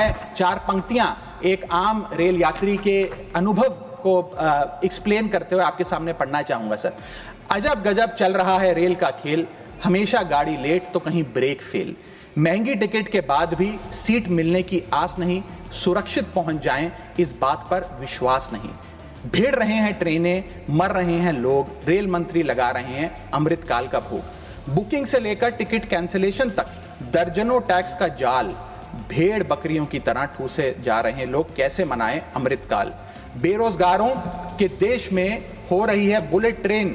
मैं 4 पंक्तियां एक आम रेल यात्री के अनुभव को एक्सप्लेन करते हुए आपके सामने पढ़ना चाहूंगा सर। अजब गजब चल रहा है रेल का खेल, हमेशा गाड़ी लेट तो कहीं ब्रेक फेल, महंगी टिकट के बाद भी सीट मिलने की आस नहीं, सुरक्षित पहुंच जाएं इस बात पर विश्वास नहीं, भिड़ रहे हैं ट्रेनें, मर रहे हैं लोग, रेल मंत्री लगा रहे हैं अमृतकाल का भोग, बुकिंग से लेकर टिकट कैंसिलेशन तक दर्जनों टैक्स का जाल, भेड़ बकरियों की तरह ठूसे जा रहे हैं लोग, कैसे मनाएं अमृतकाल। बेरोजगारों के देश में हो रही है बुलेट ट्रेन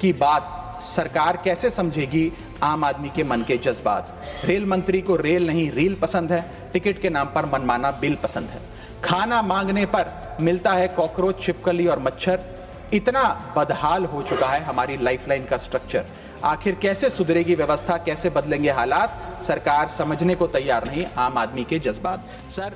की बात, सरकार कैसे समझेगी आम आदमी के मन के जज्बात। रेल मंत्री को रेल नहीं रील पसंद है, टिकट के नाम पर मनमाना बिल पसंद है, खाना मांगने पर मिलता है कॉकरोच, छिपकली और मच्छर। इतना बदहाल हो चुका है हमारी लाइफलाइन का स्ट्रक्चर, आखिर कैसे सुधरेगी व्यवस्था, कैसे बदलेंगे हालात, सरकार समझने को तैयार नहीं आम आदमी के जज्बात। सर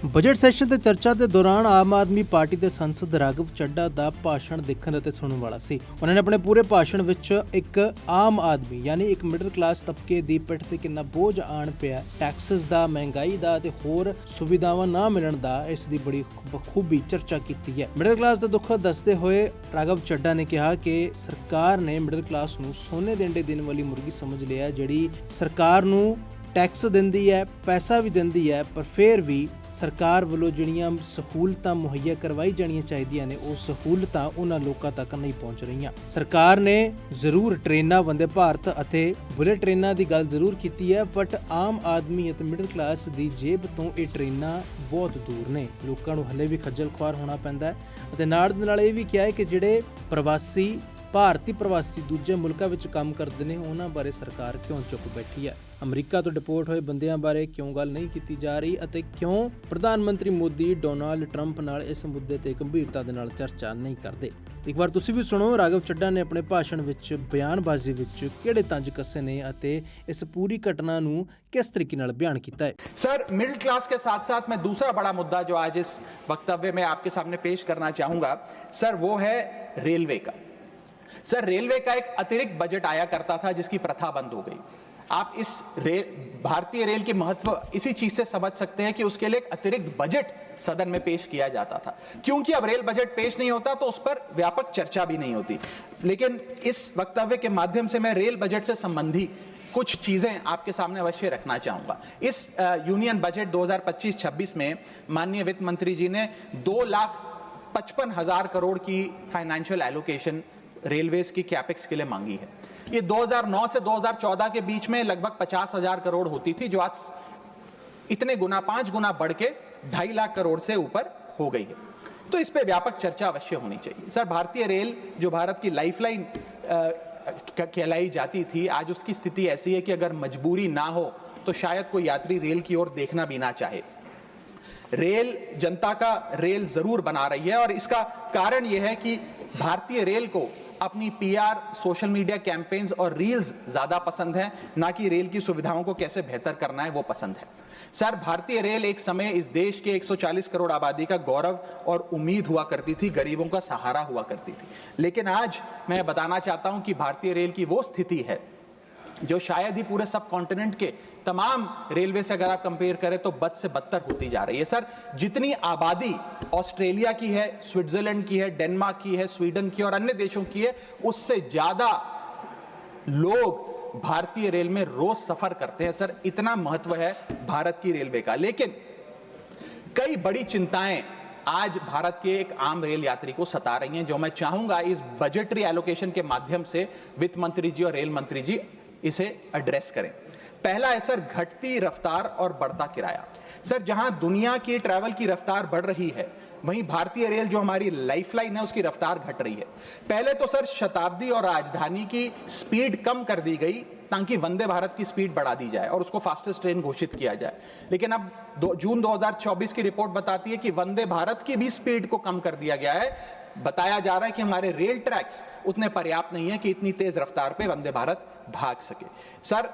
बजट सैशन ਤੇ ਚਰਚਾ ਦੇ ਦੌਰਾਨ ਆਮ ਆਦਮੀ ਪਾਰਟੀ ਦੇ ਸੰਸਦ ਰਾਘਵ ਚੱਡਾ ਦਾ ਭਾਸ਼ਣ ਦੇਖਣ ਅਤੇ ਸੁਣਨ ਵਾਲਾ ਸੀ। ਉਹਨਾਂ ਨੇ ਆਪਣੇ ਪੂਰੇ ਭਾਸ਼ਣ ਵਿੱਚ ਇੱਕ ਆਮ ਆਦਮੀ ਯਾਨੀ ਇੱਕ ਮਿਡਲ ਕਲਾਸ ਤਬਕੇ ਦੀ ਪਿੱਠ ਤੇ ਕਿੰਨਾ ਬੋਝ ਆਣ ਪਿਆ, ਟੈਕਸਸ ਦਾ, ਮਹਿੰਗਾਈ ਦਾ ਅਤੇ ਹੋਰ ਸੁਵਿਧਾਵਾਂ ਨਾ ਮਿਲਣ ਦਾ ਇਸ ਦੀ ਬੜੀ ਬਖੂਬੀ ਚਰਚਾ ਕੀਤੀ ਹੈ। ਮਿਡਲ ਕਲਾਸ ਦਾ ਦੁੱਖ ਦੱਸਦੇ ਹੋਏ ਰਾਘਵ ਚੱਡਾ ਨੇ ਕਿਹਾ ਕਿ ਸਰਕਾਰ ਨੇ ਮਿਡਲ ਕਲਾਸ ਨੂੰ ਸੋਨੇ ਦੇ ਅੰਡੇ ਦੇਣ ਵਾਲੀ ਮੁਰਗੀ ਸਮਝ ਲਿਆ, ਜਿਹੜੀ ਸਰਕਾਰ ਨੂੰ ਟੈਕਸ ਦਿੰਦੀ ਹੈ, ਪੈਸਾ ਵੀ ਦਿੰਦੀ ਹੈ, ਪਰ ਫਿਰ ਵੀ ਸਰਕਾਰ ਵੱਲੋਂ ਜਿਹੜੀਆਂ ਸਹੂਲਤਾਂ ਮੁਹੱਈਆ ਕਰਵਾਈ ਜਾਣੀਆਂ ਚਾਹੀਦੀਆਂ ਨੇ ਉਹ ਸਹੂਲਤਾਂ ਉਹਨਾਂ ਲੋਕਾਂ ਤੱਕ ਨਹੀਂ ਪਹੁੰਚ ਰਹੀਆਂ। ਸਰਕਾਰ ਨੇ ਜ਼ਰੂਰ ਟ੍ਰੇਨਾਂ ਵੰਦੇ ਭਾਰਤ ਅਤੇ ਬੁਲੇਟ ਟ੍ਰੇਨਾਂ ਦੀ ਗੱਲ ਜ਼ਰੂਰ ਕੀਤੀ ਹੈ, ਬਟ ਆਮ ਆਦਮੀ ਅਤੇ ਮਿਡਲ ਕਲਾਸ ਦੀ ਜੇਬ ਤੋਂ ਇਹ ਟ੍ਰੇਨਾਂ ਬਹੁਤ ਦੂਰ ਨੇ। ਲੋਕਾਂ ਨੂੰ ਹਲੇ ਵੀ ਖੱਜਲ ਖੁਆਰ ਹੋਣਾ ਪੈਂਦਾ ਹੈ ਅਤੇ ਨਾਲ ਦੇ ਨਾਲ ਇਹ ਵੀ ਕਿਹਾ ਹੈ ਕਿ ਜਿਹੜੇ ਪ੍ਰਵਾਸੀ ਭਾਰਤੀ ਪ੍ਰਵਾਸੀ ਦੂਜੇ ਮੁਲਕਾਂ ਵਿੱਚ ਕੰਮ ਕਰਦੇ ਨੇ ਉਹਨਾਂ ਬਾਰੇ ਸਰਕਾਰ ਕਿਉਂ ਚੁੱਪ ਬੈਠੀ ਹੈ। ਅਮਰੀਕਾ ਤੋਂ ਡਿਪੋਰਟ ਹੋਏ ਬੰਦਿਆਂ ਬਾਰੇ ਕਿਉਂ ਗੱਲ ਨਹੀਂ ਕੀਤੀ ਜਾ ਰਹੀ ਅਤੇ ਕਿਉਂ ਪ੍ਰਧਾਨ ਮੰਤਰੀ ਮੋਦੀ ਡੋਨਾਲਡ ਟਰੰਪ ਨਾਲ ਇਸ ਮੁੱਦੇ ਤੇ ਗੰਭੀਰਤਾ ਦੇ ਨਾਲ ਚਰਚਾ ਨਹੀਂ ਕਰਦੇ। ਇੱਕ ਵਾਰ ਤੁਸੀਂ ਵੀ ਸੁਣੋ ਰਾਘਵ ਚੱਡਾ ਨੇ ਆਪਣੇ ਭਾਸ਼ਣ ਵਿੱਚ ਬਿਆਨਬਾਜ਼ੀ ਵਿੱਚ ਕਿਹੜੇ ਤੰਜ ਕੱਸੇ ਨੇ ਅਤੇ ਇਸ पूरी घटना ਨੂੰ किस तरीके ਨਾਲ बयान किया है। सर मिडिल क्लास के साथ साथ मैं दूसरा बड़ा मुद्दा जो आज इस वक्तव्य में आपके सामने पेश करना चाहूंगा सर, वो है रेलवे का। सर रेलवे का एक अतिरिक्त बजट आया करता था जिसकी प्रथा बंद हो गई। आप इस भारतीय रेल की महत्व इसी चीज से समझ सकते हैं कि उसके लिए एक अतिरिक्त बजट सदन में पेश किया जाता था, क्योंकि अब रेल बजट पेश नहीं होता तो उस पर व्यापक चर्चा भी नहीं होती। लेकिन इस वक्तव्य के माध्यम से मैं रेल बजट से संबंधी कुछ चीजें आपके सामने अवश्य रखना चाहूंगा। इस यूनियन बजट 2025-26 में माननीय वित्त मंत्री जी ने 2,55,000 करोड़ की फाइनेंशियल एलोकेशन रेलवेज की कैपेक्स के लिए मांगी है। ये 2009 से 2014 के बीच में लगभग 50,000 करोड़ होती थी, जो आज इतने गुना 5 गुना बढ़ के 2.5 लाख करोड़ से ऊपर हो गई है। तो इस पे व्यापक चर्चा अवश्य होनी चाहिए। सर भारतीय रेल जो भारत की लाइफलाइन कहलाई जाती थी, आज उसकी स्थिति ऐसी है कि अगर मजबूरी ना हो तो शायद कोई यात्री रेल की ओर देखना भी ना चाहे। रेल जनता का रेल जरूर बना रही है और इसका कारण यह है कि भारतीय रेल को अपनी पीआर, सोशल मीडिया कैंपेन्स और रील्स ज्यादा पसंद है, ना कि रेल की सुविधाओं को कैसे बेहतर करना है वो पसंद है। सर भारतीय रेल एक समय इस देश के 140 करोड़ आबादी का गौरव और उम्मीद हुआ करती थी, गरीबों का सहारा हुआ करती थी। लेकिन आज मैं बताना चाहता हूं कि भारतीय रेल की वो स्थिति है जो शायद ही पूरे सब कॉन्टिनेंट के तमाम रेलवे से अगर आप कंपेयर करें तो बद से बदतर होती जा रही है। सर जितनी आबादी ऑस्ट्रेलिया की है, स्विट्जरलैंड की है, डेनमार्क की है, स्वीडन की और अन्य देशों की है, उससे ज्यादा लोग भारतीय रेल में रोज सफर करते हैं। सर इतना महत्व है भारत की रेलवे का। लेकिन कई बड़ी चिंताएं आज भारत के एक आम रेल यात्री को सता रही हैं, जो मैं चाहूंगा इस बजटरी एलोकेशन के माध्यम से वित्त मंत्री जी और रेल मंत्री जी इसे एड्रेस करें। पहला है सर घटती रफ्तार और बढ़ता किराया। सर जहां दुनिया की ट्रैवल की रफ्तार बढ़ रही है, वहीं भारतीय रेल जो हमारी लाइफलाइन है उसकी रफ्तार घट रही है। पहले तो सर शताब्दी और राजधानी की स्पीड कम कर दी गई ताकि वंदे भारत की स्पीड बढ़ा दी जाए और उसको फास्टेस्ट ट्रेन घोषित किया जाए। लेकिन अब जून 2024 की रिपोर्ट बताती है कि वंदे भारत की भी स्पीड को कम कर दिया गया है। बताया जा रहा है कि हमारे रेल ट्रैक्स उतने पर्याप्त नहीं है कि इतनी तेज रफ्तार पे वंदे भारत भाग सके। सर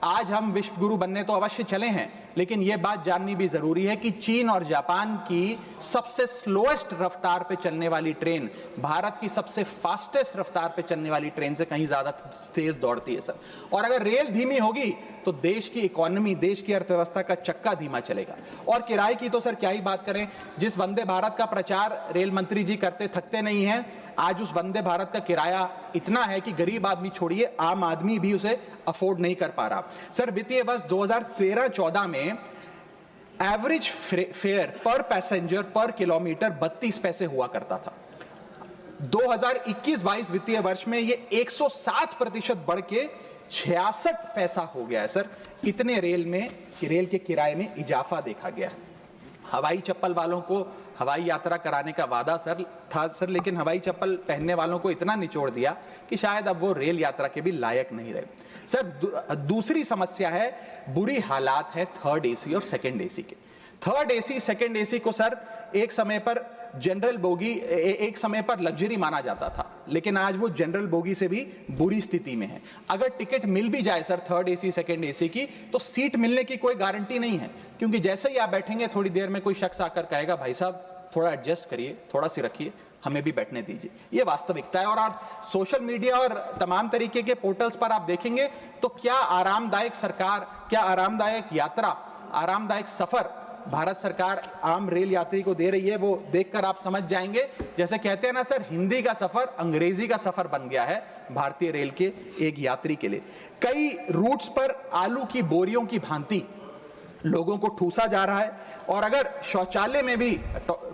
आज हम विश्व गुरु बनने तो अवश्य चले हैं, लेकिन यह बात जाननी भी जरूरी है कि चीन और जापान की सबसे स्लोएस्ट रफ्तार पे चलने वाली ट्रेन भारत की सबसे फास्टेस्ट रफ्तार पे चलने वाली ट्रेन से कहीं ज्यादा तेज दौड़ती है सर। और अगर रेल धीमी होगी तो देश की इकोनॉमी, देश की अर्थव्यवस्था का चक्का धीमा चलेगा। और किराए की तो सर क्या ही बात करें, जिस वंदे भारत का प्रचार रेल मंत्री जी करते थकते नहीं हैं, आज उस वंदे भारत का किराया इतना है कि गरीब आदमी छोड़िए, आम आदमी भी उसे अफोर्ड नहीं कर पा रहा। सर वित्तीय वर्ष 2013-14 में एवरेज फेयर पर पैसेंजर पर किलोमीटर 32 पैसे हुआ करता था। 2021-22 वित्तीय वर्ष में ये 107% बढ़ के 66 पैसा हो गया है सर। इतने रेल के किराए में इजाफा देखा गया है। हवाई चप्पल वालों को हवाई यात्रा कराने का वादा था सर, लेकिन हवाई चप्पल पहनने वालों को इतना निचोड़ दिया कि शायद अब वो रेल यात्रा के भी लायक नहीं रहे। सर दूसरी समस्या है, बुरी हालात है थर्ड एसी और सेकंड एसी के। थर्ड एसी, सेकंड एसी को सर एक समय पर जनरल बोगी, एक समय पर लग्जरी माना जाता था, लेकिन आज वो जनरल बोगी से भी बुरी स्थिति में है। अगर टिकट मिल भी जाए sir third AC, second AC की, तो सीट मिलने की कोई गारंटी नहीं है, क्योंकि जैसे ही आप बैठेंगे थोड़ी देर में कोई शख्स आकर कहेगा भाई साहब थोड़ा एडजस्ट करिए, थोड़ा सी रखिए, हमें भी बैठने दीजिए। ये वास्तविकता है। और आज सोशल मीडिया और तमाम तरीके के पोर्टल्स पर आप देखेंगे तो क्या आरामदायक सरकार, क्या आरामदायक यात्रा, आरामदायक सफर भारत सरकार आम रेल यात्री को दे रही है, वो देखकर आप समझ जाएंगे। जैसे कहते हैं ना सर, हिंदी का सफर अंग्रेजी का सफर बन गया है भारतीय रेल के एक यात्री के लिए। कई रूट्स पर आलू की बोरियों की भांति लोगों को ठूसा जा रहा है, और अगर शौचालय में भी,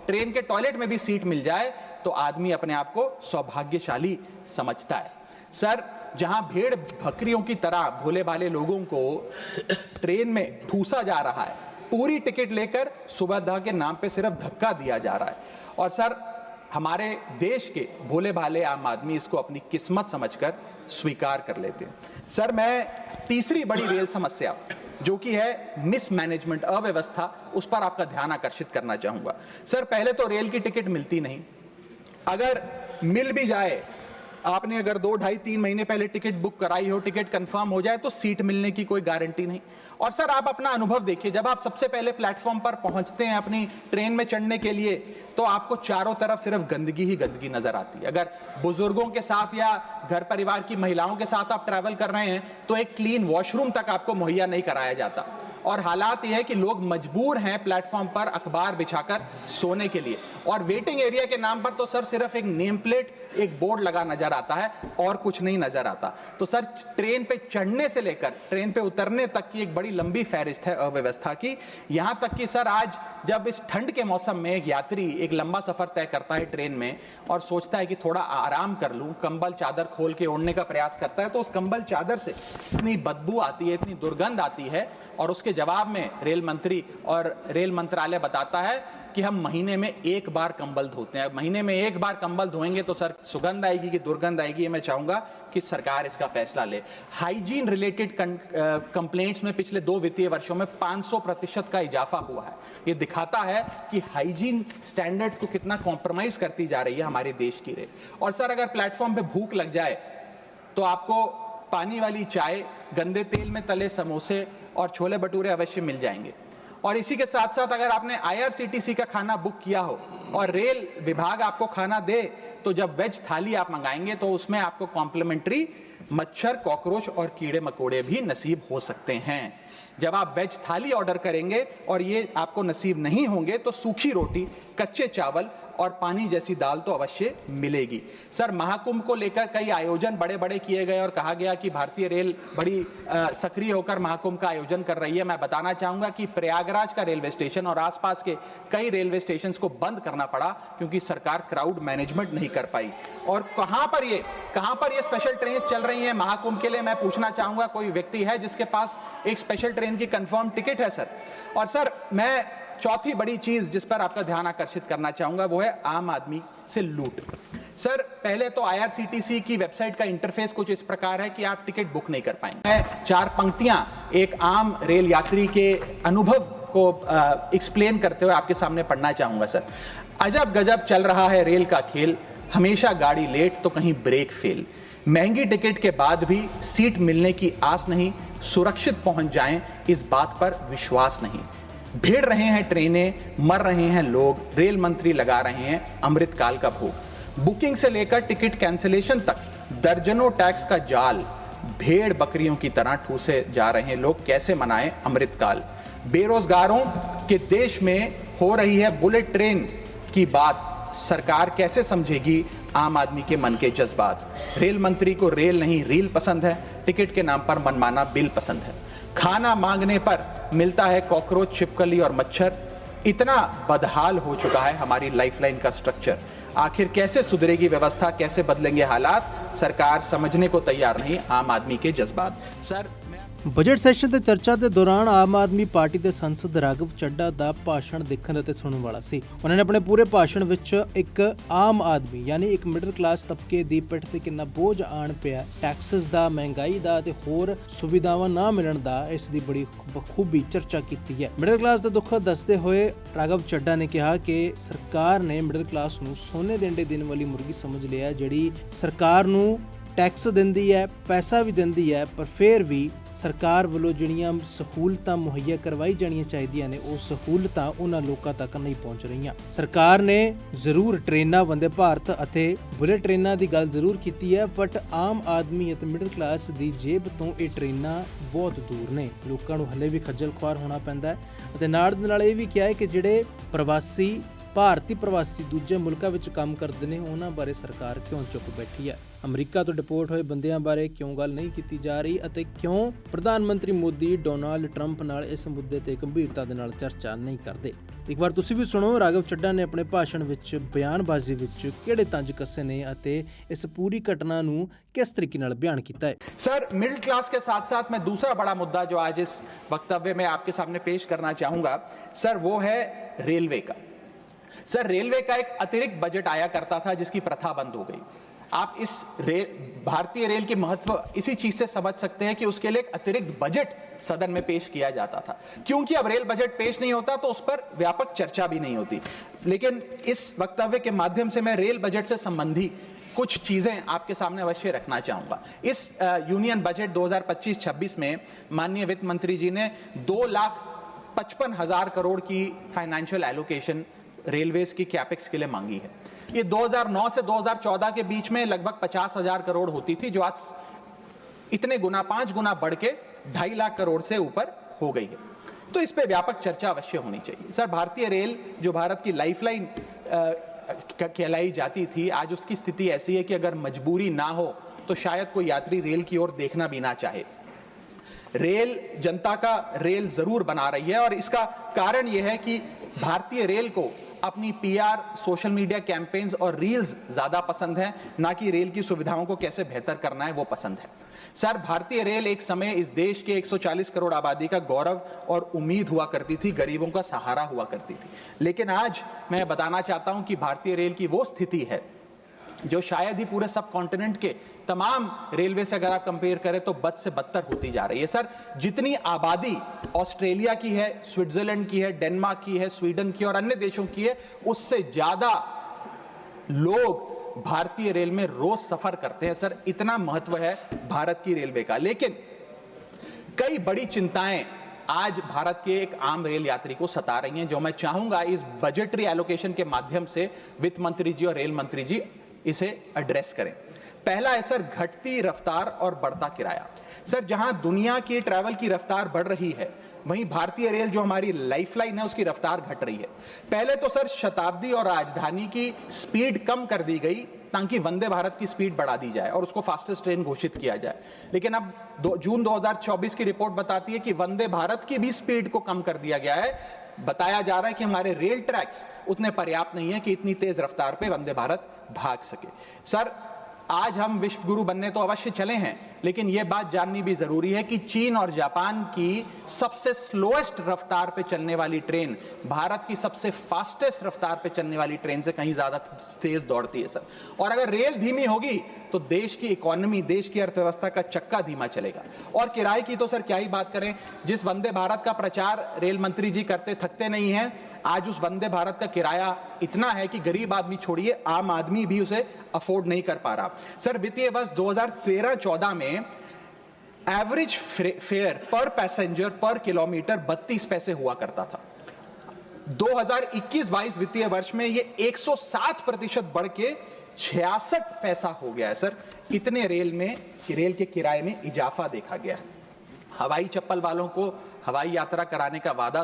ट्रेन के टॉयलेट में भी सीट मिल जाए तो आदमी अपने आप को सौभाग्यशाली समझता है। सर जहां भेड़ बकरियों की तरह भोले भाले लोगों को ट्रेन में ठूसा जा रहा है, पूरी टिकट लेकर सुविधा के नाम पे सिर्फ धक्का दिया जा रहा है, और सर हमारे देश के भोले भाले आम आदमी इसको अपनी किस्मत समझकर स्वीकार कर लेते हैं। सर मैं तीसरी बड़ी रेल समस्या जो कि है मिसमैनेजमेंट, अव्यवस्था, उस पर आपका ध्यान आकर्षित करना चाहूंगा। सर पहले तो रेल की टिकट मिलती नहीं, अगर मिल भी जाए, आपने अगर 2, 2.5, 3 महीने पहले टिकट बुक कराई हो, टिकट कंफर्म हो जाए तो सीट मिलने की कोई गारंटी नहीं। और सर आप अपना अनुभव देखिए, जब आप सबसे पहले प्लेटफॉर्म पर पहुंचते हैं अपनी ट्रेन में चढ़ने के लिए, तो आपको चारों तरफ सिर्फ गंदगी ही गंदगी नजर आती है। अगर बुजुर्गों के साथ या घर परिवार की महिलाओं के साथ आप ट्रैवल कर रहे हैं तो एक क्लीन वॉशरूम तक आपको मुहैया नहीं कराया जाता, और हालात यह है कि लोग मजबूर हैं प्लेटफॉर्म पर अखबार बिछाकर सोने के लिए, और वेटिंग एरिया के नाम पर तो सर सिर्फ एक नेम प्लेट, एक बोर्ड लगा नजर आता है और कुछ नहीं नजर आता। तो सर ट्रेन पे चढ़ने से लेकर ट्रेन पे उतरने तक की एक बड़ी लंबी फहरिस्त है अव्यवस्था की। यहां तक कि सर आज जब इस ठंड के मौसम में एक यात्री एक लंबा सफर तय करता है ट्रेन में और सोचता है कि थोड़ा आराम कर लूं, कंबल चादर खोल के ओढ़ने का प्रयास करता है, तो उस कंबल चादर से इतनी बदबू आती है, इतनी दुर्गंध आती है, और उसके जवाब में रेल मंत्री और रेल मंत्रालय बताता है कि हम महीने में एक बार कंबल धोते हैं। महीने में एक बार कंबल धोएंगे तो सर सुगंध आएगी कि दुर्गंध आएगी, मैं चाहूंगा कि सरकार इसका फैसला ले। हाइजीन रिलेटेड कंप्लेंट्स में पिछले 2 वित्तीय वर्षों में 500% का इजाफा हुआ है। ये दिखाता है कि हाइजीन स्टैंडर्ड्स को कितना कॉम्प्रोमाइज करती जा रही है हमारे देश की रेल। और सर अगर प्लेटफॉर्म पे भूख लग जाए तो आपको पानी वाली चाय, गंदे तेल में तले समोसे और छोले भटूरे अवश्य मिल जाएंगे। और इसी के साथ साथ अगर आपने IRCTC का खाना बुक किया हो और रेल विभाग आपको खाना दे, तो जब वेज थाली आप मंगाएंगे तो उसमें आपको कॉम्प्लीमेंट्री मच्छर, कॉकरोच और कीड़े मकोड़े भी नसीब हो सकते हैं। जब आप वेज थाली ऑर्डर करेंगे और ये आपको नसीब नहीं होंगे तो सूखी रोटी, कच्चे चावल और पानी जैसी दाल तो अवश्य मिलेगी। सर महाकुंभ को लेकर कई आयोजन बड़े बड़े किए गए और कहा गया कि भारतीय रेल बड़ी सक्रिय होकर महाकुंभ का आयोजन कर रही है। मैं बताना चाहूंगा कि प्रयागराज का रेलवे स्टेशन और आसपास के कई रेलवे स्टेशन को बंद करना पड़ा क्योंकि सरकार क्राउड मैनेजमेंट नहीं कर पाई। और कहां पर ये स्पेशल ट्रेन चल रही है महाकुंभ के लिए, मैं पूछना चाहूंगा कोई व्यक्ति है जिसके पास एक स्पेशल ट्रेन की कंफर्म टिकट है सर? और सर मैं चौथी बड़ी चीज जिस पर आपका ध्यान आकर्षित करना चाहूंगा वो है आम आदमी से लूट। सर पहले तो IRCTC की वेबसाइट का इंटरफेस कुछ इस प्रकार है कि आप टिकट बुक नहीं कर पाएंगे। मैं 4 पंक्तियां एक आम रेल यात्री के अनुभव को एक्सप्लेन करते हुए आपके सामने पढ़ना चाहूंगा। सर अजब गजब चल रहा है रेल का खेल, हमेशा गाड़ी लेट तो कहीं ब्रेक फेल, महंगी टिकट के बाद भी सीट मिलने की आस नहीं, सुरक्षित पहुंच जाएं इस बात पर विश्वास नहीं। भिड़ रहे हैं ट्रेनें, मर रहे हैं लोग, रेल मंत्री लगा रहे हैं अमृतकाल का भोग। बुकिंग से लेकर टिकट कैंसिलेशन तक दर्जनों टैक्स का जाल, भेड़ बकरियों की तरह ठूसे जा रहे हैं लोग, कैसे मनाएं अमृतकाल। बेरोजगारों के देश में हो रही है बुलेट ट्रेन की बात, सरकार कैसे समझेगी आम आदमी के मन के जज्बात। रेल मंत्री को रेल नहीं रील पसंद है, टिकट के नाम पर मनमाना बिल पसंद है। खाना मांगने पर मिलता है कॉकरोच, छिपकली और मच्छर। इतना बदहाल हो चुका है हमारी लाइफलाइन का स्ट्रक्चर। आखिर कैसे सुधरेगी व्यवस्था, कैसे बदलेंगे हालात, सरकार समझने को तैयार नहीं आम आदमी के जज्बात। सर ਬਜਟ ਸੈਸ਼ਨ ਤੇ ਚਰਚਾ ਦੇ ਦੌਰਾਨ ਆਮ ਆਦਮੀ ਪਾਰਟੀ ਦੇ ਸੰਸਦ ਰਾਘਵ ਚੱਡਾ ਦਾ ਭਾਸ਼ਣ ਦੇਖਣ ਅਤੇ ਸੁਣਨ ਵਾਲਾ ਸੀ। ਉਹਨਾਂ ਨੇ ਆਪਣੇ ਪੂਰੇ ਭਾਸ਼ਣ ਵਿੱਚ ਇੱਕ ਆਮ ਆਦਮੀ ਯਾਨੀ ਇੱਕ ਮਿਡਲ ਕਲਾਸ ਤਬਕੇ ਦੀ ਪਿੱਠ ਤੇ ਕਿੰਨਾ ਬੋਝ ਆਣ ਪਿਆ, ਟੈਕਸਸ ਦਾ, ਮਹਿੰਗਾਈ ਦਾ ਤੇ ਹੋਰ ਸੁਵਿਧਾਵਾਂ ਨਾ ਮਿਲਣ ਦਾ ਇਸ ਦੀ ਬੜੀ ਬਖੂਬੀ ਚਰਚਾ ਕੀਤੀ ਹੈ। ਮਿਡਲ ਕਲਾਸ ਦਾ ਦੁੱਖ ਦੱਸਦੇ ਹੋਏ ਰਾਘਵ ਚੱਡਾ ਨੇ ਕਿਹਾ ਕਿ ਸਰਕਾਰ ਨੇ ਮਿਡਲ ਕਲਾਸ ਨੂੰ ਸੋਨੇ ਦੇ ਅੰਡੇ ਦੇਣ ਵਾਲੀ ਮੁਰਗੀ ਸਮਝ ਲਿਆ, ਜਿਹੜੀ ਸਰਕਾਰ ਨੂੰ ਟੈਕਸ ਦਿੰਦੀ ਹੈ, ਪੈਸਾ ਵੀ ਦਿੰਦੀ ਹੈ, ਪਰ ਫਿਰ ਵੀ ਸਰਕਾਰ ਵੱਲੋਂ ਜਿਹੜੀਆਂ ਸਹੂਲਤਾਂ ਮੁਹੱਈਆ ਕਰਵਾਈ ਜਾਣੀਆਂ ਚਾਹੀਦੀਆਂ ਨੇ ਉਹ ਸਹੂਲਤਾਂ ਉਹਨਾਂ ਲੋਕਾਂ ਤੱਕ ਨਹੀਂ ਪਹੁੰਚ ਰਹੀਆਂ। ਸਰਕਾਰ ਨੇ ਜ਼ਰੂਰ ਟ੍ਰੇਨਾਂ, ਵੰਦੇ ਭਾਰਤ ਅਤੇ ਬੁਲੇਟ ਟ੍ਰੇਨਾਂ ਦੀ ਗੱਲ ਜ਼ਰੂਰ ਕੀਤੀ ਹੈ, ਬਟ ਆਮ ਆਦਮੀ ਅਤੇ ਮਿਡਲ ਕਲਾਸ ਦੀ ਜੇਬ ਤੋਂ ਇਹ ਟ੍ਰੇਨਾਂ ਬਹੁਤ ਦੂਰ ਨੇ। ਲੋਕਾਂ ਨੂੰ ਹਲੇ ਵੀ ਖੱਜਲ ਖੁਆਰ ਹੋਣਾ ਪੈਂਦਾ ਹੈ ਅਤੇ ਨਾਲ ਦੇ ਨਾਲ ਇਹ ਵੀ ਕਿਹਾ ਹੈ ਕਿ ਜਿਹੜੇ ਭਾਰਤੀ ਪ੍ਰਵਾਸੀ ਦੂਜੇ ਮੁਲਕਾਂ ਵਿੱਚ ਕੰਮ ਕਰਦੇ ਨੇ ਉਹਨਾਂ ਬਾਰੇ ਸਰਕਾਰ ਕਿਉਂ ਚੁੱਪ ਬੈਠੀ ਹੈ। ਅਮਰੀਕਾ ਤੋਂ ਡਿਪੋਰਟ ਹੋਏ ਬੰਦਿਆਂ ਬਾਰੇ ਕਿਉਂ ਗੱਲ ਨਹੀਂ ਕੀਤੀ ਜਾ ਰਹੀ ਅਤੇ ਕਿਉਂ ਪ੍ਰਧਾਨ ਮੰਤਰੀ ਮੋਦੀ ਡੋਨਾਲਡ ਟਰੰਪ ਨਾਲ ਇਸ ਮੁੱਦੇ ਤੇ ਗੰਭੀਰਤਾ ਦੇ ਨਾਲ ਚਰਚਾ ਨਹੀਂ ਕਰਦੇ। ਇੱਕ ਵਾਰ ਤੁਸੀਂ ਵੀ ਸੁਣੋ ਰਾਘਵ ਚੱਡਾ ਨੇ ਆਪਣੇ ਭਾਸ਼ਣ ਵਿੱਚ, ਬਿਆਨਬਾਜ਼ੀ ਵਿੱਚ ਕਿਹੜੇ ਤੰਜ ਕੱਸੇ ਨੇ ਅਤੇ ਇਸ ਪੂਰੀ ਘਟਨਾ ਨੂੰ किस तरीके नाल बयान किया है। सर मिडिल क्लास के साथ साथ मैं दूसरा बड़ा मुद्दा जो आज इस वक्तव्य में आपके सामने पेश करना चाहूंगा सर, वो है रेलवे का। सर रेलवे का एक अतिरिक्त बजट आया करता था जिसकी प्रथा बंद हो गई। आप इस भारतीय रेल की महत्व इसी चीज से समझ सकते हैं कि उसके लिए एक अतिरिक्त बजट सदन में पेश किया जाता था, क्योंकि अब रेल बजट पेश नहीं होता तो उस पर व्यापक चर्चा भी नहीं होती। लेकिन इस वक्तव्य के माध्यम से मैं रेल बजट से संबंधी कुछ चीजें आपके सामने अवश्य रखना चाहूंगा। इस यूनियन बजट 2025-26 में माननीय वित्त मंत्री जी ने 2,55,000 करोड़ की फाइनेंशियल एलोकेशन रेलवेज की कैपेक्स के लिए मांगी है। ये 2009 से 2014 के बीच में लगभग 50,000 करोड़ होती थी, जो आज इतने गुना 5 गुना बढ़ के 2.5 लाख करोड़ से ऊपर हो गई है। तो इस पे व्यापक चर्चा अवश्य होनी चाहिए। सर भारतीय रेल जो भारत की लाइफलाइन कहलाई जाती थी, आज उसकी स्थिति ऐसी है कि अगर मजबूरी ना हो तो शायद कोई यात्री रेल की ओर देखना भी ना चाहे। रेल जनता का रेल जरूर बना रही है और इसका कारण यह है कि भारतीय रेल को अपनी पीआर, सोशल मीडिया कैंपेन्स और रील्स ज्यादा पसंद है, ना कि रेल की सुविधाओं को कैसे बेहतर करना है वो पसंद है। सर भारतीय रेल एक समय इस देश के 140 करोड़ आबादी का गौरव और उम्मीद हुआ करती थी, गरीबों का सहारा हुआ करती थी। लेकिन आज मैं बताना चाहता हूं कि भारतीय रेल की वो स्थिति है जो शायद ही पूरे सब कॉन्टिनेंट के तमाम रेलवे से अगर आप कंपेयर करें तो बद से बदतर होती जा रही है। सर जितनी आबादी ऑस्ट्रेलिया की है, स्विट्जरलैंड की है, डेनमार्क की है, स्वीडन की और अन्य देशों की है, उससे ज्यादा लोग भारतीय रेल में रोज सफर करते हैं। सर इतना महत्व है भारत की रेलवे का। लेकिन कई बड़ी चिंताएं आज भारत के एक आम रेल यात्री को सता रही हैं, जो मैं चाहूंगा इस बजटरी एलोकेशन के माध्यम से वित्त मंत्री जी और रेल मंत्री जी इसे एड्रेस करें। पहला है सर घटती रफ्तार और बढ़ता किराया। सर जहां दुनिया की ट्रैवल की रफ्तार बढ़ रही है, वहीं भारतीय रेल जो हमारी लाइफलाइन है उसकी रफ्तार घट रही है। पहले तो सर शताब्दी और राजधानी की स्पीड कम कर दी गई ताकि वंदे भारत की स्पीड बढ़ा दी जाए और उसको फास्टेस्ट ट्रेन घोषित किया जाए। लेकिन अब जून 2024 की रिपोर्ट बताती है कि वंदे भारत की भी स्पीड को कम कर दिया गया है। बताया जा रहा है कि हमारे रेल ट्रैक्स उतने पर्याप्त नहीं है कि इतनी तेज रफ्तार पे वंदे भारत भाग सके। सर आज हम विश्व गुरु बनने तो अवश्य चले हैं, लेकिन यह बात जाननी भी जरूरी है कि चीन और जापान की सबसे स्लोएस्ट रफ्तार पे चलने वाली ट्रेन भारत की सबसे फास्टेस्ट रफ्तार पे चलने वाली ट्रेन से कहीं ज्यादा तेज दौड़ती है सर। और अगर रेल धीमी होगी तो देश की इकोनॉमी, देश की अर्थव्यवस्था का चक्का धीमा चलेगा। और किराए की तो सर क्या ही बात करें, जिस वंदे भारत का प्रचार रेल मंत्री जी करते थकते नहीं हैं, आज उस वंदे भारत का किराया इतना है कि गरीब आदमी छोड़िए, आम आदमी भी उसे अफोर्ड नहीं कर पा रहा। सर वित्तीय वर्ष 2013-14 में एवरेज फेयर पर पैसेंजर पर किलोमीटर 32 पैसे हुआ करता था। 2021-22 वित्तीय वर्ष में ये 107% बढ़ के 66 पैसा हो गया है सर। इतने रेल के किराए में इजाफा देखा गया है। हवाई चप्पल वालों को हवाई यात्रा कराने का वादा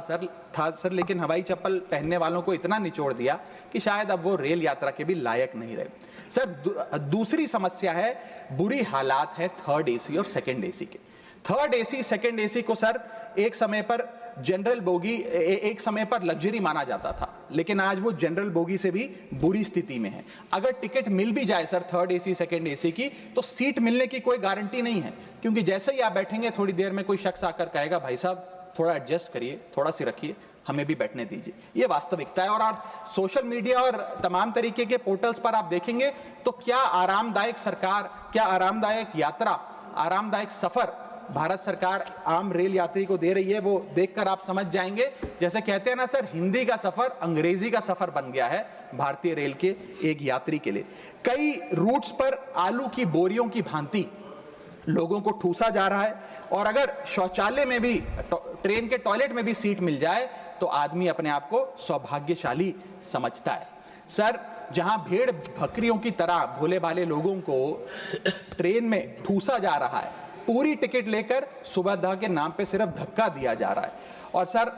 था सर, लेकिन हवाई चप्पल पहनने वालों को इतना निचोड़ दिया कि शायद अब वो रेल यात्रा के भी लायक नहीं रहे। सर दूसरी समस्या है, बुरी हालात है थर्ड एसी और सेकंड एसी के। थर्ड एसी, सेकंड एसी को सर एक समय पर जनरल बोगी, एक समय पर लग्जरी माना जाता था, लेकिन आज वो जनरल बोगी से भी बुरी स्थिति में है। अगर टिकट मिल भी जाए sir third AC, second AC की, तो सीट मिलने की कोई गारंटी नहीं है, क्योंकि जैसे ही आप बैठेंगे थोड़ी देर में कोई शख्स आकर कहेगा भाई साहब थोड़ा एडजस्ट करिए, थोड़ा सी रखिए, हमें भी बैठने दीजिए। ये वास्तविकता है। और आज सोशल मीडिया और तमाम तरीके के पोर्टल्स पर आप देखेंगे तो क्या आरामदायक सरकार, क्या आरामदायक यात्रा, आरामदायक सफर भारत सरकार आम रेल यात्री को दे रही है, वो देखकर आप समझ जाएंगे। जैसे कहते हैं ना सर, हिंदी का सफर अंग्रेजी का सफर बन गया है भारतीय रेल के एक यात्री के लिए। कई रूट्स पर आलू की बोरियों की भांति लोगों को ठूसा जा रहा है, और अगर शौचालय में भी, ट्रेन के टॉयलेट में भी सीट मिल जाए तो आदमी अपने आप को सौभाग्यशाली समझता है। सर जहां भेड़ बकरियों की तरह भोले भाले लोगों को ट्रेन में ठूसा जा रहा है, पूरी टिकट लेकर सुविधा के नाम पे सिर्फ धक्का दिया जा रहा है, और सर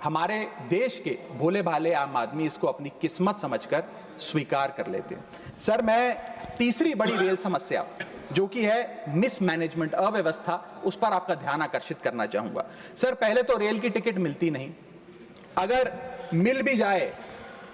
हमारे देश के भोले भाले आम आदमी इसको अपनी किस्मत समझकर स्वीकार कर लेते हैं। सर मैं तीसरी बड़ी रेल समस्या जो कि है मिसमैनेजमेंट, अव्यवस्था, उस पर आपका ध्यान आकर्षित करना चाहूंगा। सर पहले तो रेल की टिकट मिलती नहीं, अगर मिल भी जाए,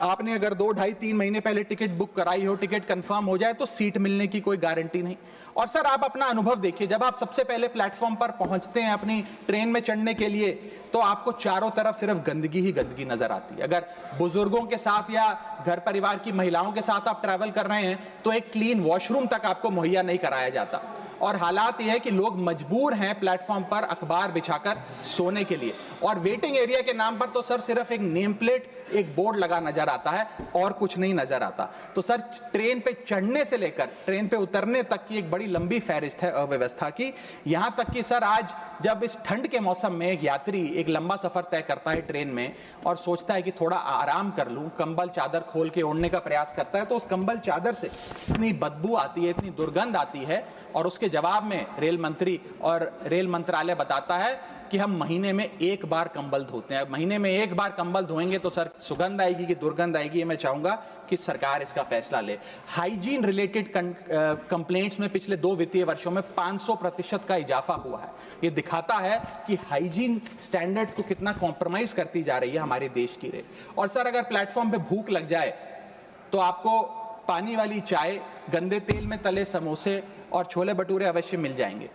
आपने अगर 2, 2.5, 3 महीने पहले टिकट बुक कराई हो, टिकट कंफर्म हो जाए तो सीट मिलने की कोई गारंटी नहीं। और सर आप अपना अनुभव देखिए, जब आप सबसे पहले प्लेटफॉर्म पर पहुंचते हैं अपनी ट्रेन में चढ़ने के लिए, तो आपको चारों तरफ सिर्फ गंदगी ही गंदगी नजर आती है। अगर बुजुर्गों के साथ या घर परिवार की महिलाओं के साथ आप ट्रैवल कर रहे हैं तो एक क्लीन वॉशरूम तक आपको मुहैया नहीं कराया जाता, और हालात यह है कि लोग मजबूर हैं प्लेटफॉर्म पर अखबार बिछाकर सोने के लिए, और वेटिंग एरिया के नाम पर तो सर सिर्फ एक नेम प्लेट, एक बोर्ड लगा नजर आता है और कुछ नहीं नजर आता। तो सर ट्रेन पे चढ़ने से लेकर ट्रेन पे उतरने तक की एक बड़ी लंबी फहरिस्त है अव्यवस्था की। यहां तक कि सर आज जब इस ठंड के मौसम में एक यात्री एक लंबा सफर तय करता है ट्रेन में और सोचता है कि थोड़ा आराम कर लूं, कंबल चादर खोल के ओढ़ने का प्रयास करता है, तो उस कंबल चादर से इतनी बदबू आती है, इतनी दुर्गंध आती है, और उसके जवाब में रेल मंत्री और रेल मंत्रालय बताता है कि हम महीने में एक बार कंबल धोते हैं। महीने में एक बार कंबल धोएंगे तो सर सुगंध आएगी कि दुर्गंध आएगी, मैं चाहूंगा कि सरकार इसका फैसला ले। हाइजीन रिलेटेड कंप्लेंट्स में पिछले 2 वित्तीय वर्षों में 500% का इजाफा हुआ है। ये दिखाता है कि हाइजीन स्टैंडर्ड्स को कितना कॉम्प्रोमाइज करती जा रही है हमारे देश की रेल। और सर अगर प्लेटफॉर्म पे भूख लग जाए तो आपको पानी वाली चाय, गंदे तेल में तले समोसे और छोले भटूरे अवश्य मिल जाएंगे।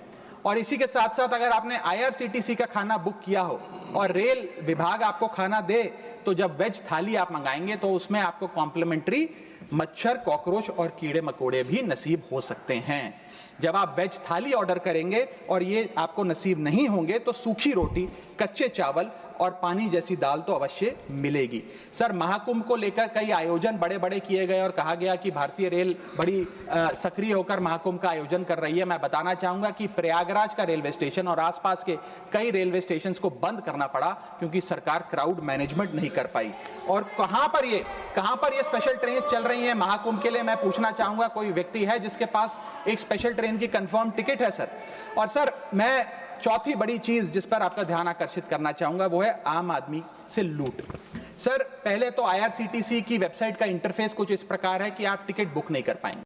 और इसी के साथ साथ अगर आपने IRCTC का खाना बुक किया हो और रेल विभाग आपको खाना दे, तो जब वेज थाली आप मंगाएंगे तो उसमें आपको कॉम्प्लीमेंट्री मच्छर, कॉकरोच और कीड़े मकोड़े भी नसीब हो सकते हैं। जब आप वेज थाली ऑर्डर करेंगे और ये आपको नसीब नहीं होंगे तो सूखी रोटी, कच्चे चावल और पानी जैसी दाल तो अवश्य मिलेगी। सर महाकुंभ को लेकर कई आयोजन बड़े बड़े किए गए और कहा गया कि भारतीय रेल बड़ी सक्रिय होकर महाकुंभ का आयोजन कर रही है। मैं बताना चाहूंगा कि प्रयागराज का रेलवे स्टेशन और आसपास के कई रेलवे स्टेशन को बंद करना पड़ा क्योंकि सरकार क्राउड मैनेजमेंट नहीं कर पाई। और कहां पर ये स्पेशल ट्रेन चल रही है महाकुंभ के लिए, मैं पूछना चाहूंगा कोई व्यक्ति है जिसके पास एक स्पेशल ट्रेन की कंफर्म टिकट है सर? और सर मैं चौथी बड़ी चीज जिस पर आपका ध्यान आकर्षित करना चाहूंगा वो है आम आदमी से लूट। सर पहले तो IRCTC की वेबसाइट का इंटरफेस कुछ इस प्रकार है कि आप टिकट बुक नहीं कर पाएंगे।